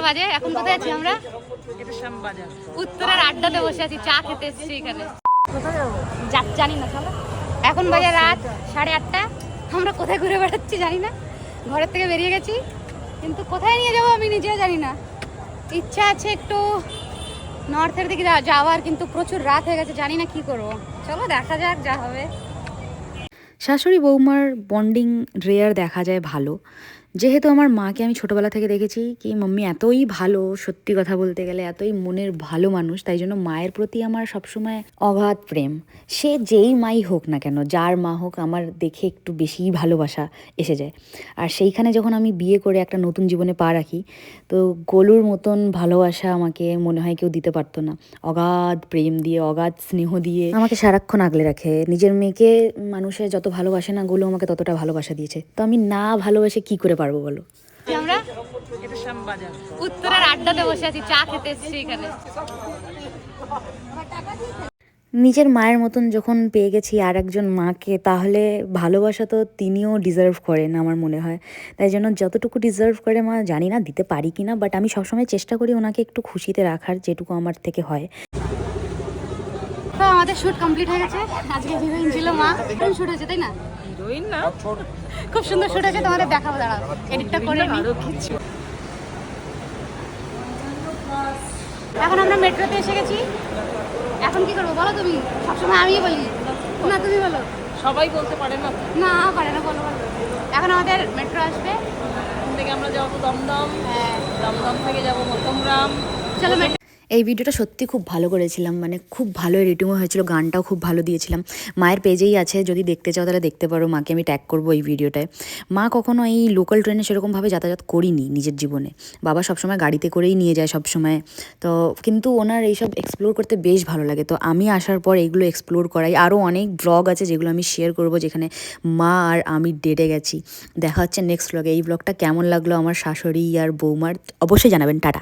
বাজে। এখন কোথায় আছি আমরা? উত্তরের আড্ডাতে বসে আছি, চা খেতে এসেছি এখানে। জানি না, চলো। এখন বাজে রাত 8:30। আমরা কোথায় ঘুরে বেড়াচ্ছি জানি না, ঘরের থেকে বেরিয়ে গেছি, কিন্তু কোথায় নিয়ে যাবো আমি নিজেও জানি না। ইচ্ছা আছে একটু নর্থের দিকে যাওয়ার, কিন্তু প্রচুর রাত হয়ে গেছে, জানি না কি করবো। চলো দেখা যাক, যা হবে। শাশুড়ি বৌমার বন্ডিং রেয়ার দেখা যায় ভালো। যেহেতু আমার মাকে আমি ছোটোবেলা থেকে দেখেছি কি মাম্মি এতই ভালো, সত্যি কথা বলতে গেলে এতই মনের ভালো মানুষ, তাই জন্য মায়ের প্রতি আমার সবসময় অগাধ প্রেম। সে যেই মাই হোক না কেন, যার মা হোক, আমার দেখে একটু বেশিই ভালোবাসা এসে যায়। আর সেইখানে যখন আমি বিয়ে করে একটা নতুন জীবনে পা রাখি, তো গোলুর মতন ভালোবাসা আমাকে মনে হয় কেউ দিতে পারতো না। অগাধ প্রেম দিয়ে, অগাধ স্নেহ দিয়ে আমাকে সারাক্ষণ আগলে রাখে। নিজের মেয়েকে মানুষের যত ভালোবাসে না, গোলু আমাকে ততটা ভালোবাসা দিয়েছে। তো আমি না ভালোবাসে কি করে পারবো বলো? আমরা উত্তরের আড্ডাতে বসে আছি, চা খেতে এসেছি এখানে। নিজের মায়ের মতন যখন পেয়ে গেছি আর একজন মাকে, তাহলে ভালোবাসা তো তিনিও ডিজার্ভ করেন আমার মনে হয়। তাই জন্য যতটুকু ডিজার্ভ করে মা, জানি না দিতে পারি কি না, বাট আমি সবসময় চেষ্টা করি ওনাকে একটু খুশিতে রাখার, যেটুকু আমার থেকে হয়। তো আমাদের শুট কমপ্লিট হয়ে গেছে। আজকে হিরোইন ছিল মা। কোন শুট হয়েছে তাই না? হিরোইন না, খুব সুন্দর শুট হয়েছে, তোমাদের দেখাবো, দাঁড়াও এডিটটা করে নিই। আরো কিছু। এখন আমরা মেট্রোতে এসে গেছি। এখন কি করবো বলো তুমি? সবসময় আমিই বলি না, তুমি বলো। সবাই বলতে পারে না, না পারে না, বলো বলো। এখন আমাদের মেট্রো আসবে, এখান থেকে আমরা যাবো দমদম, হ্যাঁ দমদম থেকে যাবো মধ্যমগ্রাম। চলো মেট্রো। এই ভিডিওটা সত্যি খুব ভালো করেছিলাম, মানে খুব ভালো এডিটিংও হয়েছিল, গানটাও খুব ভালো দিয়েছিলাম। মায়ের পেজেই আছে, যদি দেখতে চাও তাহলে দেখতে পারো। মাকে আমি ট্যাগ করবো এই ভিডিওটায়। মা কখনো এই লোকাল ট্রেনে সেরকমভাবে যাতায়াত করিনি নিজের জীবনে। বাবা সবসময় গাড়িতে করেই নিয়ে যায় সবসময়। তো কিন্তু ওনার এইসব এক্সপ্লোর করতে বেশ ভালো লাগে। তো আমি আসার পর এইগুলো এক্সপ্লোর করাই। আরও অনেক ব্লগ আছে যেগুলো আমি শেয়ার করবো, যেখানে মা আর আমি ডেটে গেছি। দেখা হচ্ছে নেক্সট ব্লগে। এই ব্লগটা কেমন লাগলো আমার শাশুড়ি আর বৌমার অবশ্যই জানাবেন। টাটা।